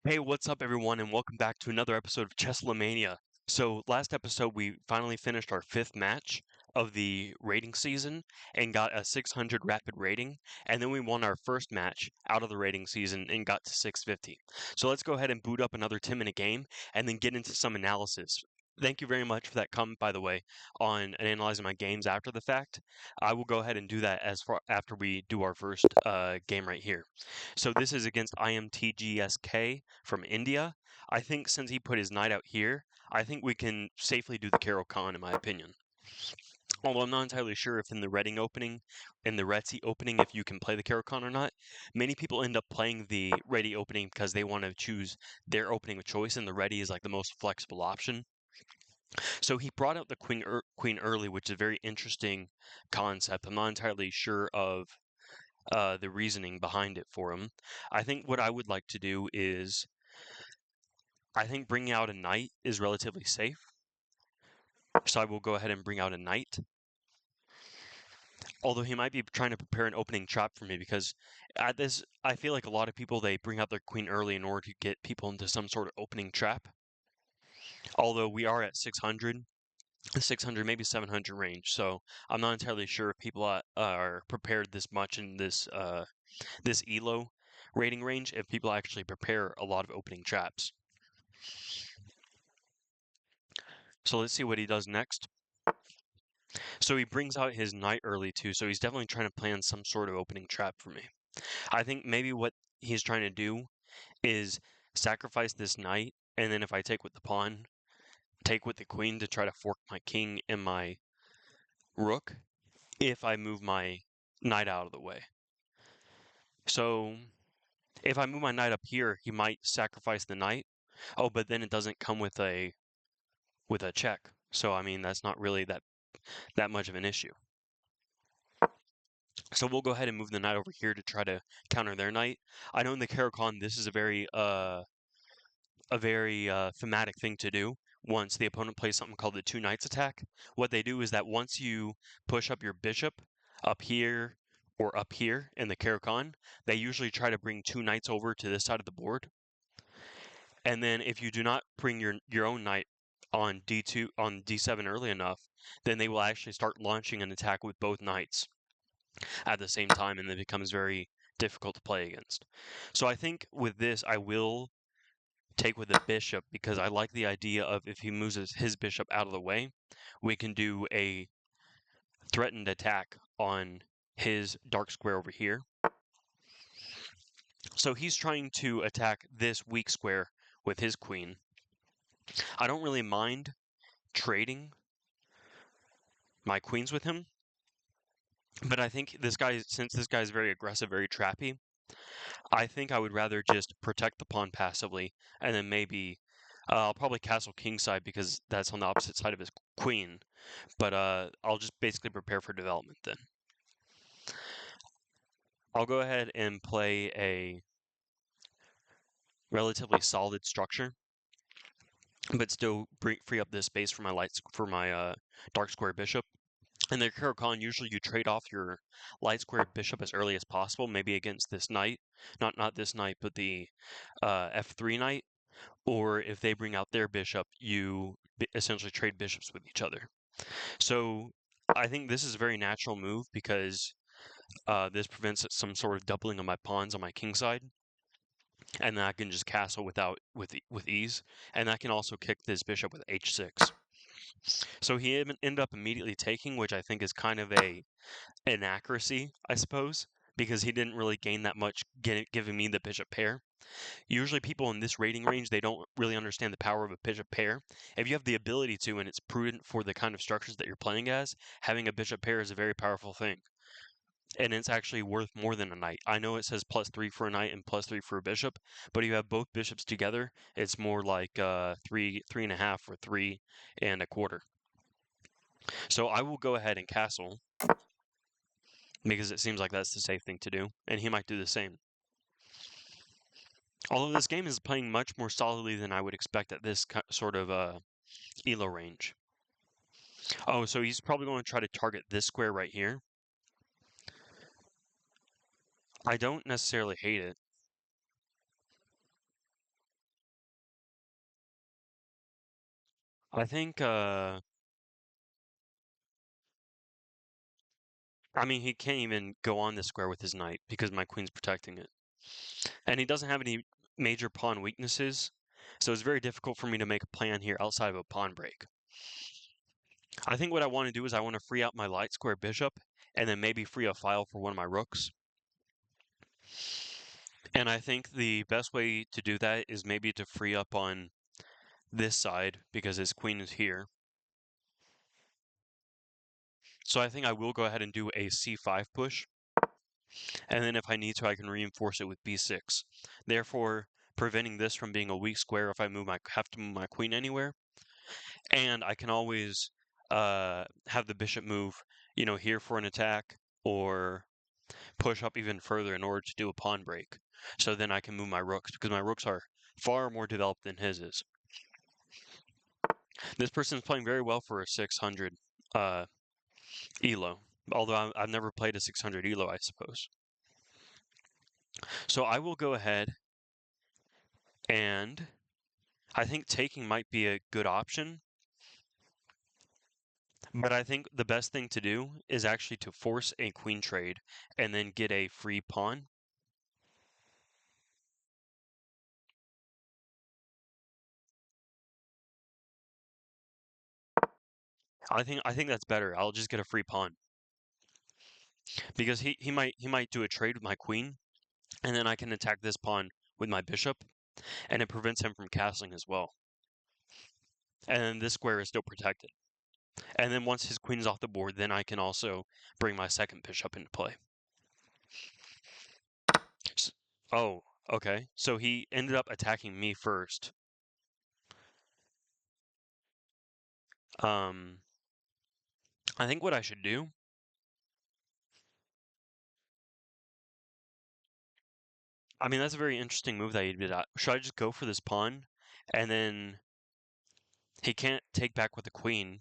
Hey, what's up, everyone, and welcome back to another episode of Cheslamania. So, last episode, we finally finished our fifth match of the rating season and got a 600 rapid rating, and then we won our first match out of the rating season and got to 650. So, let's go ahead and boot up another 10-minute game and then get into some analysis. Thank you very much for that comment, by the way, on analyzing my games after the fact. I will go ahead and do that as far after we do our first game right here. So this is against IMTGSK from India. I think since he put his knight out here, I think we can safely do the Caro-Kann, in my opinion. Although I'm not entirely sure if in the Retsy opening, if you can play the Caro-Kann or not. Many people end up playing the Ready opening because they want to choose their opening of choice, and the Ready is like the most flexible option. So he brought out the queen early, which is a very interesting concept. I'm not entirely sure of the reasoning behind it for him. I think what I would like to do is, I think bringing out a knight is relatively safe. So I will go ahead and bring out a knight. Although he might be trying to prepare an opening trap for me because at this, I feel like a lot of people, they bring out their queen early in order to get people into some sort of opening trap. Although we are at 600, maybe 700 range. So I'm not entirely sure if people are prepared this much in this ELO rating range, if people actually prepare a lot of opening traps. So let's see what he does next. So he brings out his knight early too, so he's definitely trying to plan some sort of opening trap for me. I think maybe what he's trying to do is sacrifice this knight, and then if I take with the pawn, take with the queen to try to fork my king and my rook if I move my knight out of the way. So if I move my knight up here, he might sacrifice the knight. Oh, but then it doesn't come with a check. So I mean that's not really that much of an issue. So we'll go ahead and move the knight over here to try to counter their knight. I know in the Caro-Kann this is a very thematic thing to do. Once the opponent plays something called the two knights attack, what they do is that once you push up your bishop up here or up here in the Caro-Kann, they usually try to bring two knights over to this side of the board. And then if you do not bring your own knight on d7 early enough, then they will actually start launching an attack with both knights at the same time, and it becomes very difficult to play against. So I think with this, I will take with the bishop because I like the idea of if he moves his bishop out of the way, we can do a threatened attack on his dark square over here. So he's trying to attack this weak square with his queen. I don't really mind trading my queens with him, but I think since this guy is very aggressive, very trappy, I think I would rather just protect the pawn passively, and then maybe I'll probably castle kingside because that's on the opposite side of his queen. But I'll just basically prepare for development then. I'll go ahead and play a relatively solid structure, but still free up this space for my dark square bishop. In the Caro-Kann, usually you trade off your light square bishop as early as possible, maybe against this knight, not this knight, but the f3 knight. Or if they bring out their bishop, you essentially trade bishops with each other. So I think this is a very natural move because this prevents some sort of doubling of my pawns on my king side, and then I can just castle with ease, and I can also kick this bishop with h6. So he ended up immediately taking, which I think is kind of a inaccuracy, I suppose, because he didn't really gain that much giving me the bishop pair. Usually people in this rating range, they don't really understand the power of a bishop pair. If you have the ability to, and it's prudent for the kind of structures that you're playing as, having a bishop pair is a very powerful thing. And it's actually worth more than a knight. I know it says +3 for a knight and +3 for a bishop, but if you have both bishops together, it's more like 3.5 or 3.25. So I will go ahead and castle because it seems like that's the safe thing to do, and he might do the same. Although this game is playing much more solidly than I would expect at this sort of ELO range. Oh, so he's probably going to try to target this square right here. I don't necessarily hate it. I think, I mean, he can't even go on this square with his knight because my queen's protecting it. And he doesn't have any major pawn weaknesses, so it's very difficult for me to make a plan here outside of a pawn break. I think what I want to do is I want to free out my light square bishop and then maybe free a file for one of my rooks. And I think the best way to do that is maybe to free up on this side because his queen is here. So I think I will go ahead and do a c5 push. And then if I need to, I can reinforce it with b6. Therefore, preventing this from being a weak square if I have to move my queen anywhere. And I can always have the bishop move, here for an attack or push up even further in order to do a pawn break. So then I can move my rooks because my rooks are far more developed than his is. This person is playing very well for a 600 elo, although I've never played a 600 elo, I suppose. So I will go ahead and I think taking might be a good option. But I think the best thing to do is actually to force a queen trade and then get a free pawn. I think that's better. I'll just get a free pawn. Because he might do a trade with my queen, and then I can attack this pawn with my bishop, and it prevents him from castling as well. And then this square is still protected. And then once his queen's off the board, then I can also bring my second bishop into play. Oh, okay. So he ended up attacking me first. I think what I should do. I mean, that's a very interesting move that he did. Should I just go for this pawn, and then he can't take back with the queen?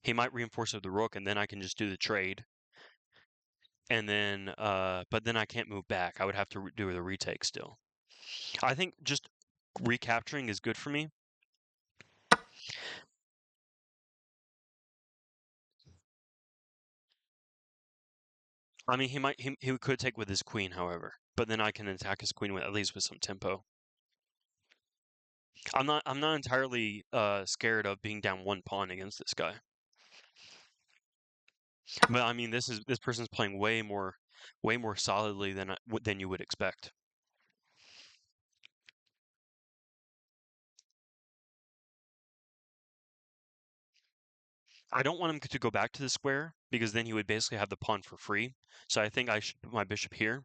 He might reinforce with the rook, and then I can just do the trade. And then, but then I can't move back. I would have to do the retake still. I think just recapturing is good for me. I mean, he could take with his queen, however, but then I can attack his queen with at least with some tempo. I'm not entirely scared of being down one pawn against this guy. But I mean, this person's playing way more solidly than you would expect. I don't want him to go back to the square because then he would basically have the pawn for free. So I think I should put my bishop here.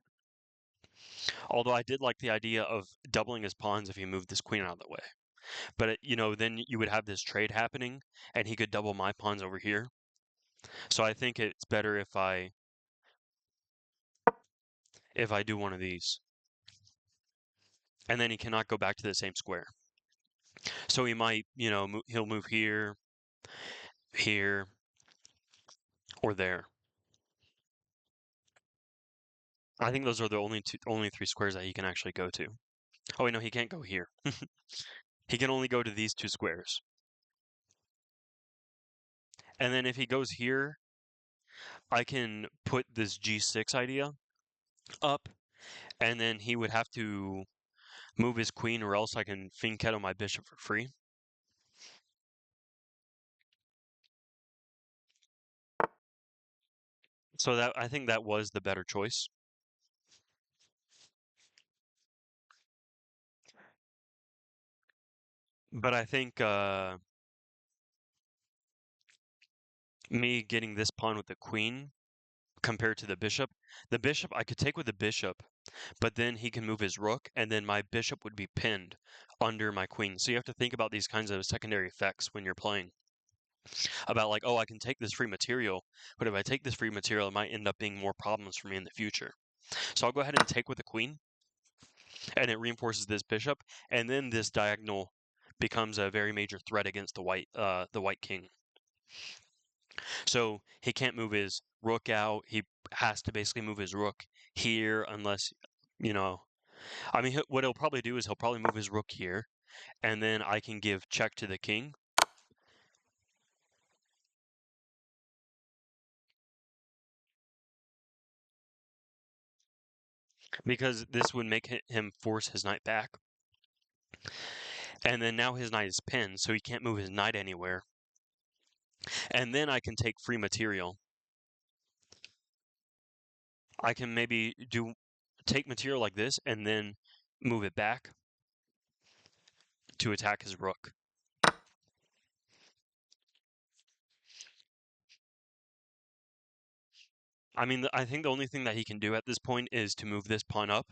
Although I did like the idea of doubling his pawns if he moved this queen out of the way. But then you would have this trade happening, and he could double my pawns over here. So I think it's better if I do one of these, and then he cannot go back to the same square. So he might, he'll move here, here, or there. I think those are the only three squares that he can actually go to. Oh wait, no, he can't go here. He can only go to these two squares. And then if he goes here, I can put this G6 idea up, and then he would have to move his queen, or else I can fianchetto my bishop for free. So I think that was the better choice. But I think me getting this pawn with the queen compared to the bishop I could take with the bishop, but then he can move his rook, and then my bishop would be pinned under my queen. So you have to think about these kinds of secondary effects when you're playing. About like, oh, I can take this free material, but if I take this free material, it might end up being more problems for me in the future. So I'll go ahead and take with the queen, and it reinforces this bishop, and then this diagonal becomes a very major threat against the white king. So he can't move his rook out. He has to basically move his rook here, unless, I mean, what he'll probably do is he'll probably move his rook here, and then I can give check to the king, because this would make him force his knight back. And then now his knight is pinned, so he can't move his knight anywhere. And then I can take free material. I can maybe take material like this and then move it back to attack his rook. I mean, I think the only thing that he can do at this point is to move this pawn up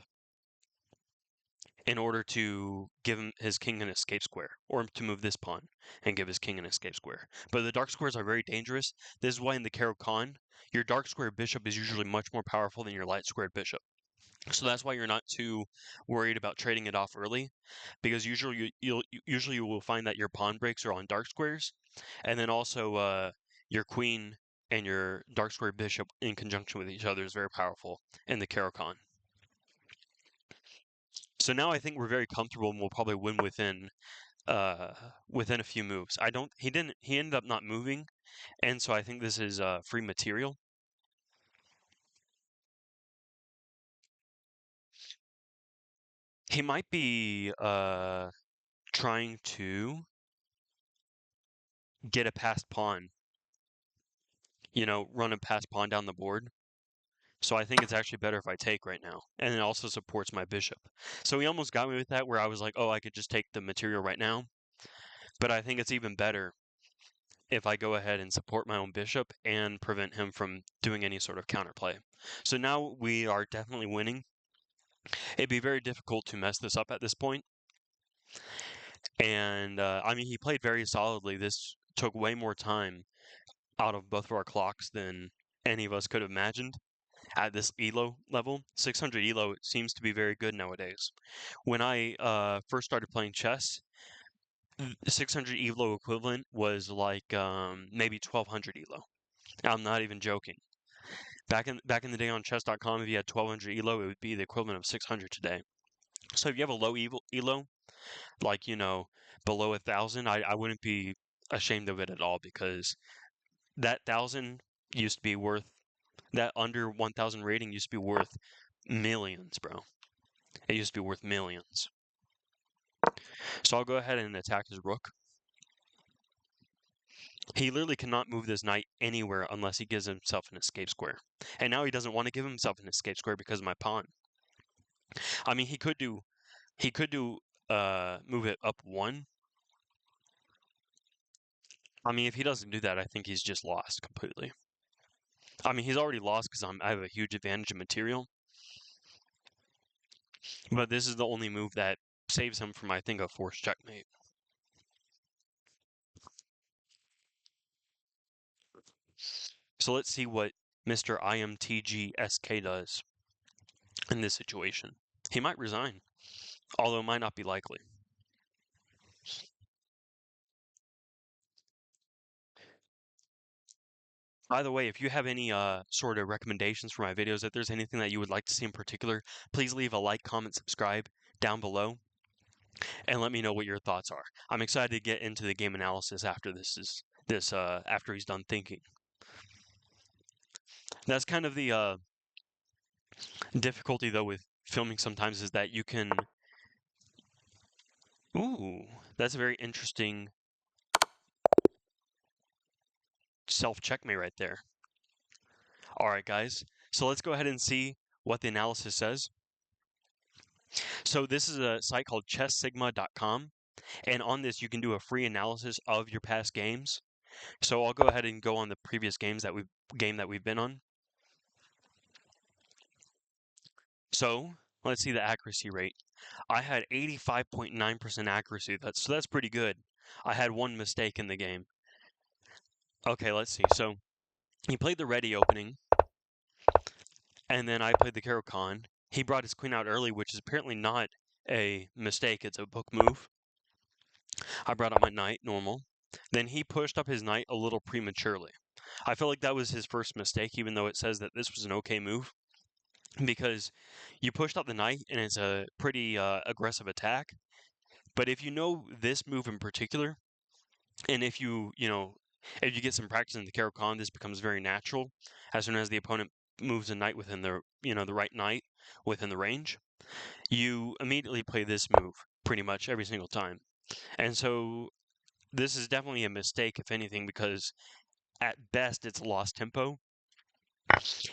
in order to give him his king an escape square, or to move this pawn and give his king an escape square. But the dark squares are very dangerous. This is why in the Caro-Kann, your dark square bishop is usually much more powerful than your light squared bishop. So that's why you're not too worried about trading it off early, because usually you will find that your pawn breaks are on dark squares, and then also your queen and your dark square bishop in conjunction with each other is very powerful in the Caro-Kann. So now I think we're very comfortable and we'll probably win within a few moves. He ended up not moving, and so I think this is free material. He might be trying to get a passed pawn, run a passed pawn down the board. So I think it's actually better if I take right now. And it also supports my bishop. So he almost got me with that where I was like, oh, I could just take the material right now. But I think it's even better if I go ahead and support my own bishop and prevent him from doing any sort of counterplay. So now we are definitely winning. It'd be very difficult to mess this up at this point. And I mean, he played very solidly. This took way more time out of both of our clocks than any of us could have imagined. At this ELO level, 600 ELO seems to be very good nowadays. When I first started playing chess, 600 ELO equivalent was like maybe 1200 ELO. I'm not even joking. Back in the day on chess.com, if you had 1200 ELO, it would be the equivalent of 600 today. So if you have a low ELO, like below 1,000, I wouldn't be ashamed of it at all, because that 1,000 used to be worth that under 1,000 rating used to be worth millions, bro. It used to be worth millions. So I'll go ahead and attack his rook. He literally cannot move this knight anywhere unless he gives himself an escape square. And now he doesn't want to give himself an escape square because of my pawn. I mean, he could do move it up one. I mean, if he doesn't do that, I think he's just lost completely. I mean, he's already lost because I have a huge advantage in material. But this is the only move that saves him from, I think, a forced checkmate. So let's see what Mr. IMTGSK does in this situation. He might resign, although it might not be likely. By the way, if you have any sort of recommendations for my videos, if there's anything that you would like to see in particular, please leave a like, comment, subscribe down below, and let me know what your thoughts are. I'm excited to get into the game analysis after after he's done thinking. That's kind of the difficulty though with filming sometimes, is that you can. Ooh, that's a very interesting self-checkmate right there. All right, guys. So let's go ahead and see what the analysis says. So this is a site called chesssigma.com, and on this you can do a free analysis of your past games. So I'll go ahead and go on the previous game that we've been on. So let's see the accuracy rate. I had 85.9% accuracy. That's pretty good. I had one mistake in the game. Okay, let's see. So he played the ready opening, and then I played the Caro-Kann. He brought his queen out early, which is apparently not a mistake. It's a book move. I brought up my knight, normal. Then he pushed up his knight a little prematurely. I feel like that was his first mistake, even though it says that this was an okay move, because you pushed up the knight and it's a pretty aggressive attack. But if you know this move in particular, and if you get some practice in the Caro-Kann, this becomes very natural. As soon as the opponent moves a knight within the right knight within the range, you immediately play this move pretty much every single time. And so this is definitely a mistake, if anything, because at best it's lost tempo,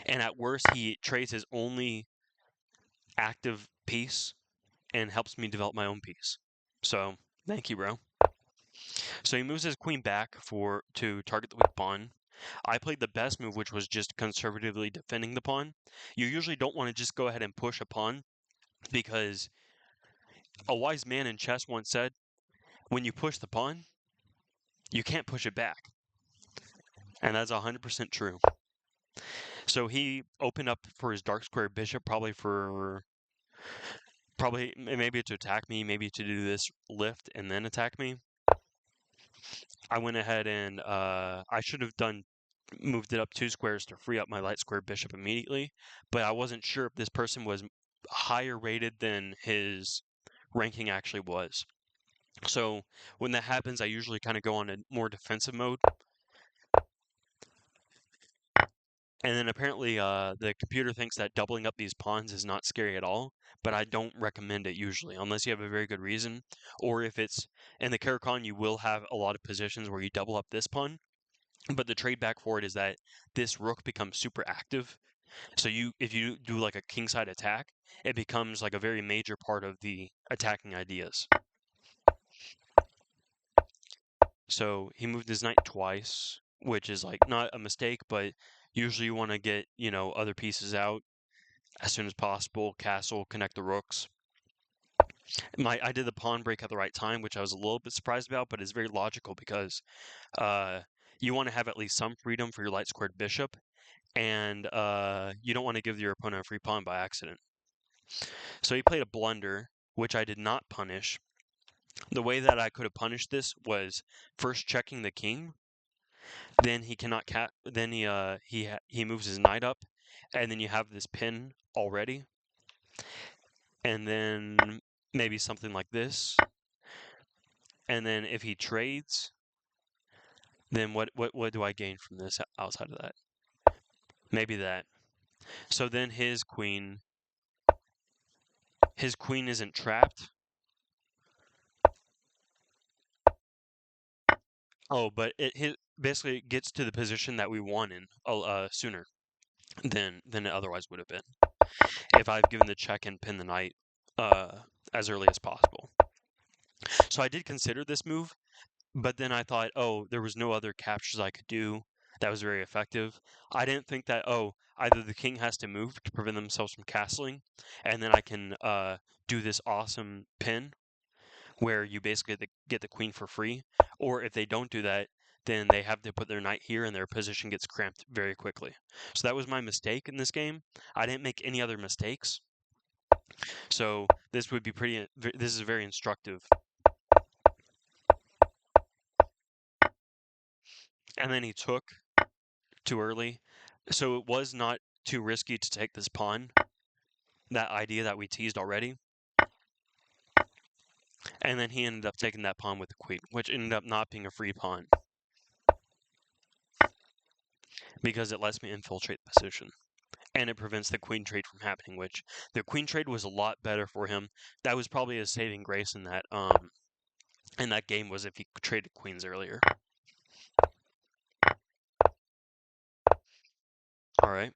and at worst he trades his only active piece and helps me develop my own piece. So thank you, bro. So he moves his queen back to target the weak pawn. I played the best move, which was just conservatively defending the pawn. You usually don't want to just go ahead and push a pawn, because a wise man in chess once said, when you push the pawn, you can't push it back. And that's 100% true. So he opened up for his dark square bishop, probably maybe to attack me, maybe to do this lift and then attack me. I went ahead and I should have moved it up 2 squares to free up my light square bishop immediately, but I wasn't sure if this person was higher rated than his ranking actually was. So when that happens, I usually kind of go on a more defensive mode. And then apparently the computer thinks that doubling up these pawns is not scary at all, but I don't recommend it usually, unless you have a very good reason, or if it's in the Caro-Kann, you will have a lot of positions where you double up this pawn, but the trade back for it is that this rook becomes super active. So if you do like a kingside attack, it becomes like a very major part of the attacking ideas. So he moved his knight twice, which is like not a mistake, but usually you want to get, other pieces out as soon as possible, castle, connect the rooks. I did the pawn break at the right time, which I was a little bit surprised about, but it's very logical because you want to have at least some freedom for your light squared bishop, and you don't want to give your opponent a free pawn by accident. So he played a blunder, which I did not punish. The way that I could have punished this was first checking the king, then he cannot then he moves his knight up, and then you have this pin already, and then maybe something like this, and then if he trades, then what do I gain from this outside of that? Maybe that. So then his queen isn't trapped. Oh, but it basically gets to the position that we won in sooner than it otherwise would have been if I've given the check and pinned the knight as early as possible. So I did consider this move, but then I thought, oh, there was no other captures I could do that was very effective. I didn't think that, either the king has to move to prevent themselves from castling, and then I can do this awesome pin where you basically get the queen for free, or if they don't do that, then they have to put their knight here and their position gets cramped very quickly. So that was my mistake in this game. I didn't make any other mistakes. So this is very instructive. And then he took too early. So it was not too risky to take this pawn. That idea that we teased already. And then he ended up taking that pawn with the queen, which ended up not being a free pawn, because it lets me infiltrate the position. And it prevents the queen trade from happening, which the queen trade was a lot better for him. That was probably a saving grace in that game, was if he traded queens earlier. All right.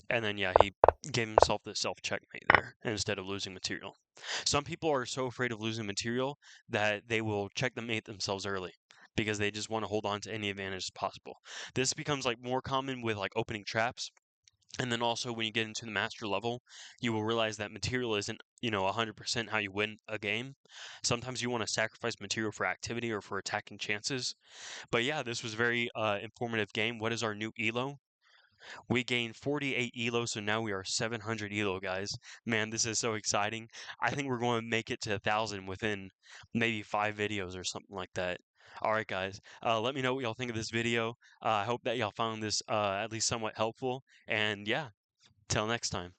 And then, yeah, he gave himself the self-checkmate there instead of losing material. Some people are so afraid of losing material that they will checkmate themselves early because they just want to hold on to any advantage as possible. This becomes like more common with like opening traps. And then also when you get into the master level, you will realize that material isn't, 100% how you win a game. Sometimes you want to sacrifice material for activity or for attacking chances. But yeah, this was a very informative game. What is our new ELO? We gained 48 ELO, so now we are 700 ELO, guys. Man, this is so exciting. I think we're going to make it to 1,000 within maybe 5 videos or something like that. All right, guys. Let me know what y'all think of this video. I hope that y'all found this at least somewhat helpful. And yeah, till next time.